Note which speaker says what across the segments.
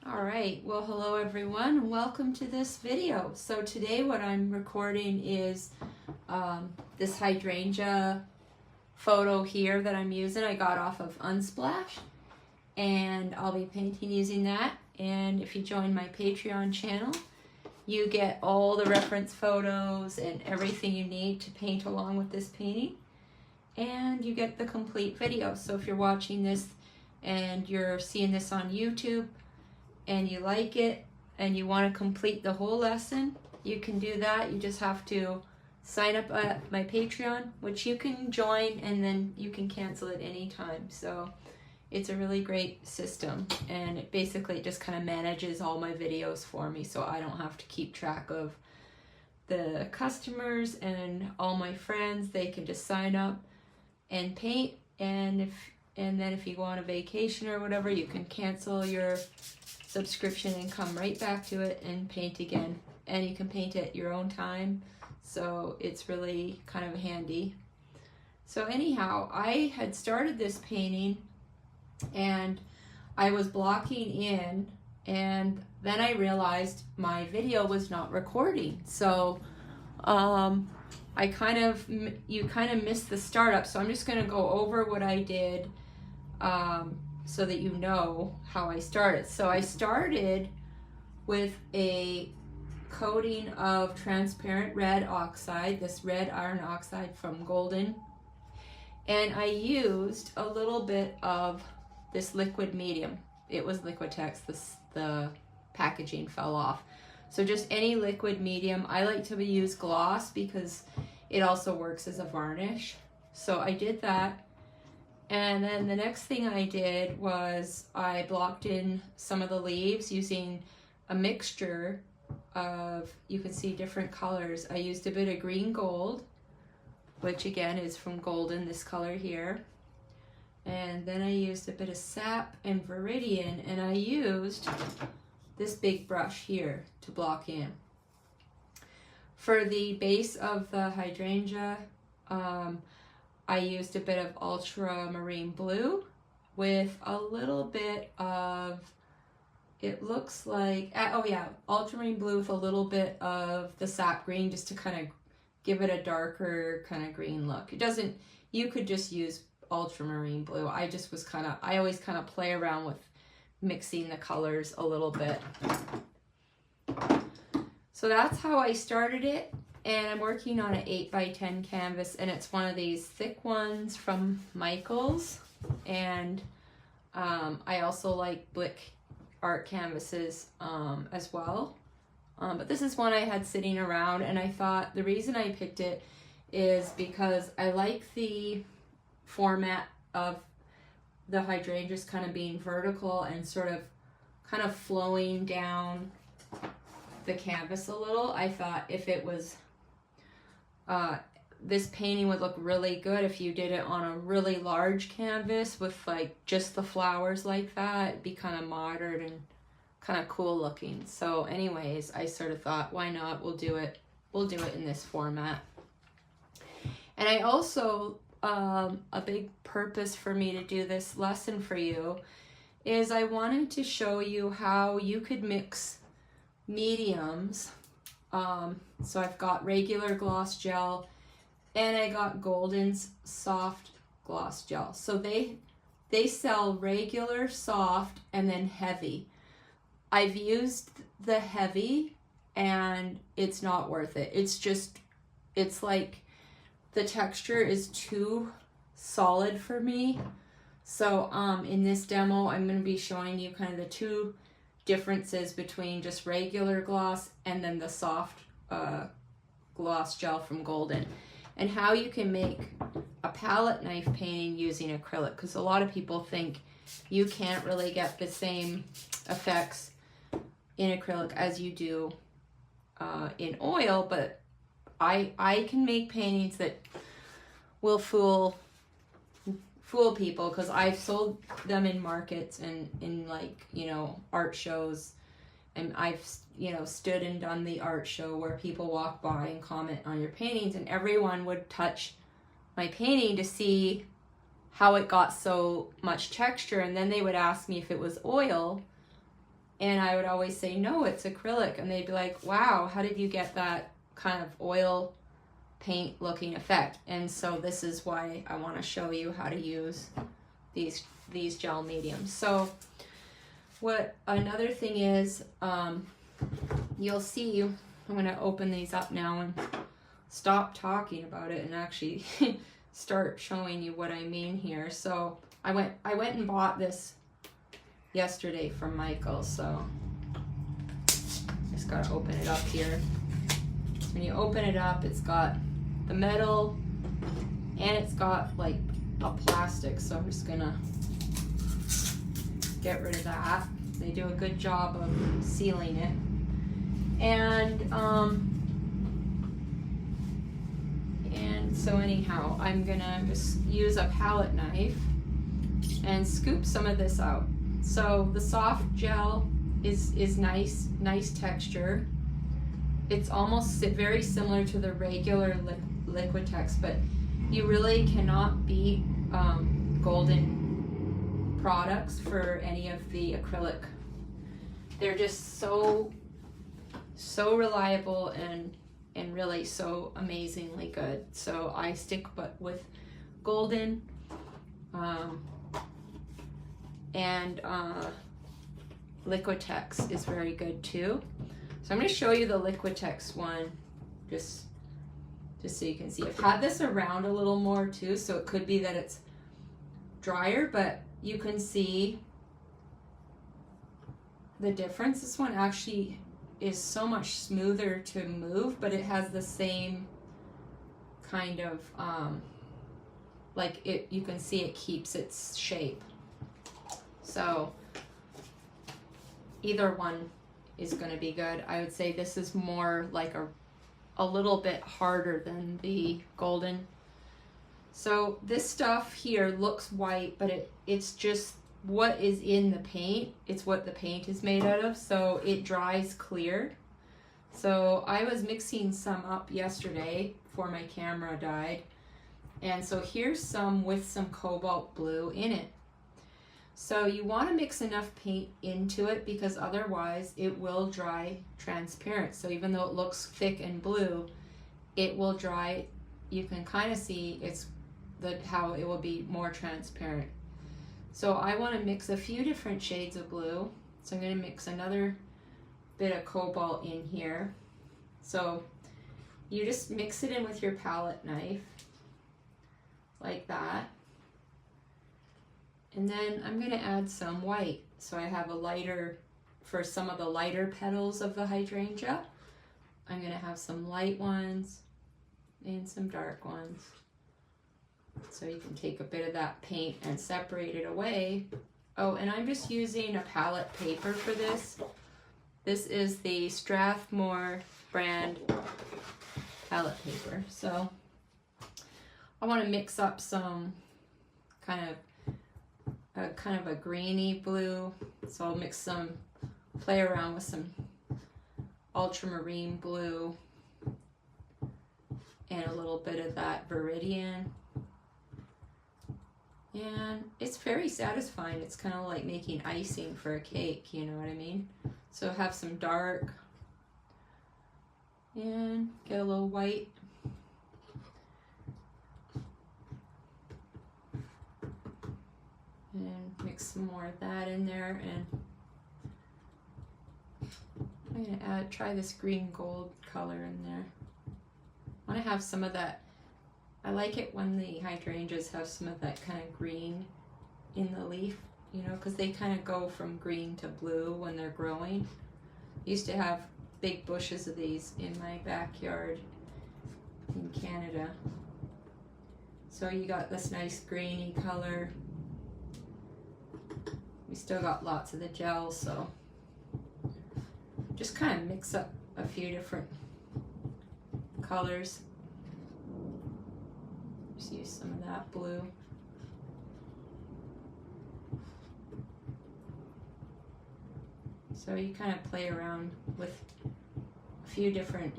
Speaker 1: All right, well, hello everyone. Welcome to this video. So today what I'm recording is this hydrangea photo here that I'm using. I got off of Unsplash, and I'll be painting using that. And if you join my Patreon channel, you get all the reference photos and everything you need to paint along with this painting. And you get the complete video. So if you're watching this and you're seeing this on YouTube, and you like it and you want to complete the whole lesson, you can do that. You just have to sign up at my Patreon, which you can join and then you can cancel at any time. So it's a really great system, and it basically just kind of manages all my videos for me, so I don't have to keep track of the customers and all my friends. They can just sign up and paint, and then if you go on a vacation or whatever, you can cancel your subscription and come right back to it and paint again. And you can paint at your own time, so it's really kind of handy. So anyhow, I had started this painting and I was blocking in, and then I realized my video was not recording. So you kind of missed the startup, so I'm just going to go over what I did so that you know how I started. So I started with a coating of transparent red oxide, this red iron oxide from Golden, and I used a little bit of this liquid medium. It was Liquitex. The packaging fell off. So just any liquid medium. I like to use gloss because it also works as a varnish. So I did that. And then the next thing I did was I blocked in some of the leaves using a mixture of, you can see different colors. I used a bit of green gold, which again is from Golden, this color here. And then I used a bit of sap and Viridian, and I used this big brush here to block in. For the base of the hydrangea, I used a bit of ultramarine blue with a little bit of, it looks like, oh yeah, ultramarine blue with a little bit of the sap green, just to kind of give it a darker kind of green look. It doesn't, you could just use ultramarine blue. I always kind of play around with mixing the colors a little bit. So that's how I started it. And I'm working on an 8x10 canvas, and it's one of these thick ones from Michaels. And I also like Blick art canvases as well. But this is one I had sitting around, and I thought the reason I picked it is because I like the format of the hydrangeas kind of being vertical and sort of kind of flowing down the canvas a little. I thought if it was this painting would look really good if you did it on a really large canvas with like just the flowers like that. It'd be kind of modern and kind of cool looking. So anyways, I sort of thought, why not? We'll do it in this format. And I also, a big purpose for me to do this lesson for you is I wanted to show you how you could mix mediums. So I've got regular gloss gel, and I got Golden's soft gloss gel. So they sell regular, soft, and then heavy. I've used the heavy and it's not worth it. It's like the texture is too solid for me. So in this demo, I'm going to be showing you kind of the two differences between just regular gloss and then the soft gloss gel from Golden, and how you can make a palette knife painting using acrylic, because a lot of people think you can't really get the same effects in acrylic as you do in oil, but I can make paintings that will fool people, because I've sold them in markets and in, like, you know, art shows, and I've, you know, stood and done the art show where people walk by and comment on your paintings, and everyone would touch my painting to see how it got so much texture, and then they would ask me if it was oil, And I would always say, no, it's acrylic. And they'd be like, wow, how did you get that kind of oil paint looking effect? And so this is why I want to show you how to use these gel mediums. So what another thing is, you'll see, I'm going to open these up now and stop talking about it and actually start showing you what I mean here. So I went and bought this yesterday from Michael, so just gotta open it up here. So when you open it up, it's got the metal and it's got like a plastic, so I'm just gonna get rid of that. They do a good job of sealing it. And so anyhow, I'm gonna just use a palette knife and scoop some of this out. So the soft gel is nice texture. It's almost very similar to the regular Liquitex, but you really cannot beat Golden products for any of the acrylic. They're just so reliable and really so amazingly good. So I stick with Golden, and Liquitex is very good too. So I'm going to show you the Liquitex one just so you can see. I've had this around a little more too, so it could be that it's drier, but you can see the difference. This one actually is so much smoother to move, but it has the same kind of you can see it keeps its shape. So either one is going to be good. I would say this is more like a little bit harder than the Golden. So this stuff here looks white, but it's just what is in the paint. It's what the paint is made out of, so it dries clear. So I was mixing some up yesterday before my camera died, and so here's some with some cobalt blue in it. So you want to mix enough paint into it because otherwise it will dry transparent. So even though it looks thick and blue, it will dry. You can kind of see how it will be more transparent. So I want to mix a few different shades of blue. So I'm going to mix another bit of cobalt in here. So you just mix it in with your palette knife like that. And then I'm going to add some white. So I have a lighter, for some of the lighter petals of the hydrangea. I'm going to have some light ones and some dark ones. So you can take a bit of that paint and separate it away. Oh, and I'm just using a palette paper for this. This is the Strathmore brand palette paper. So I want to mix up some kind of a greeny blue. So I'll play around with some ultramarine blue and a little bit of that Viridian. And it's very satisfying. It's kind of like making icing for a cake, you know what I mean? So have some dark and get a little white. And mix some more of that in there, and I'm gonna try this green gold color in there. I want to have some of that. I like it when the hydrangeas have some of that kind of green in the leaf, you know, because they kind of go from green to blue when they're growing. I used to have big bushes of these in my backyard in Canada. So you got this nice greeny color. We still got lots of the gel, so just kind of mix up a few different colors. Just use some of that blue. So you kind of play around with a few different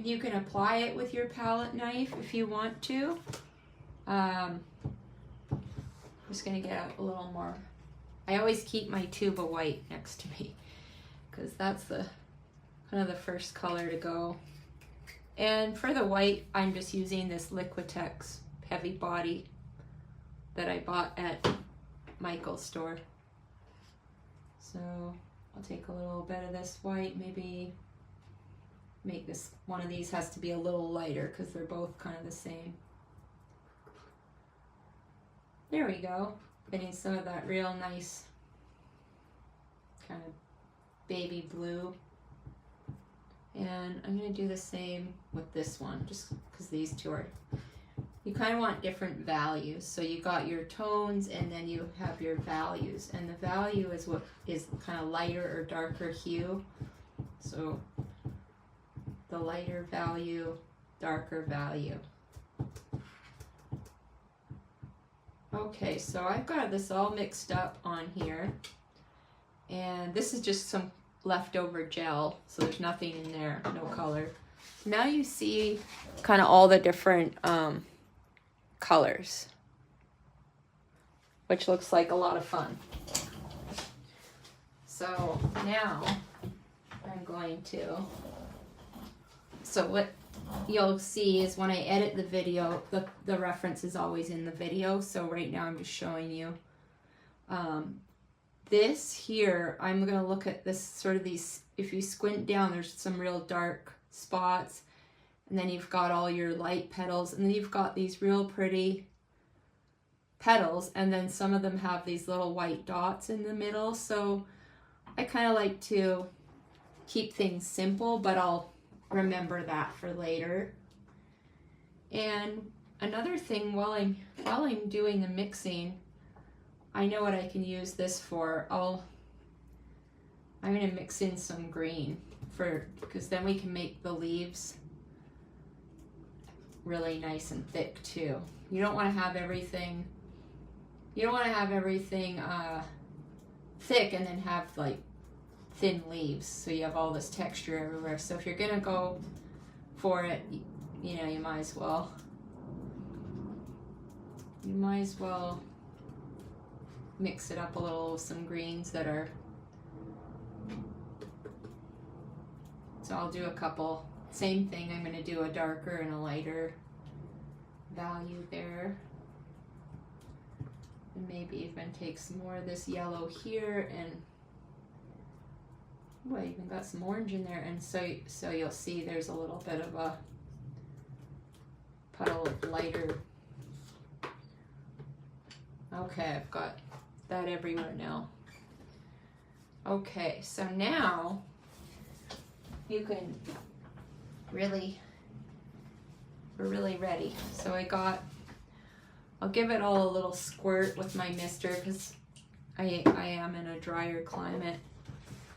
Speaker 1: you can apply it with your palette knife if you want to. just gonna get out a little more. I always keep my tube of white next to me because that's the kind of the first color to go. And for the white, I'm just using this Liquitex heavy body that I bought at Michael's store. So I'll take a little bit of this white, maybe make this, one of these has to be a little lighter because they're both kind of the same. There we go. Getting some of that real nice kind of baby blue. And I'm going to do the same with this one, just because these two are, you kind of want different values. So you got your tones and then you have your values. And the value is what is kind of lighter or darker hue. So the lighter value, darker value. Okay, so I've got this all mixed up on here. And this is just some leftover gel, so there's nothing in there, no color. Now you see kind of all the different colors, which looks like a lot of fun. So now I'm going to, so what you'll see is when I edit the video, the reference is always in the video. So right now I'm just showing you this here. I'm going to look at this sort of these, if you squint down, there's some real dark spots, and then you've got all your light petals, and then you've got these real pretty petals, and then some of them have these little white dots in the middle. So I kind of like to keep things simple, but I'll remember that for later. And another thing, while I'm doing the mixing, I know what I can use this for. I'm going to mix in some green because then we can make the leaves really nice and thick too. You don't want to have everything thick and then have like thin leaves, so you have all this texture everywhere. So if you're going to go for it, you know, you might as well mix it up a little with some greens that are, so I'll do a couple, same thing, I'm going to do a darker and a lighter value there, and maybe even take some more of this yellow here, and oh, I even got some orange in there, and so you'll see there's a little bit of a puddle of lighter. Okay, I've got that everywhere now. Okay, so now you can we're really ready. So I'll give it all a little squirt with my mister because I am in a drier climate.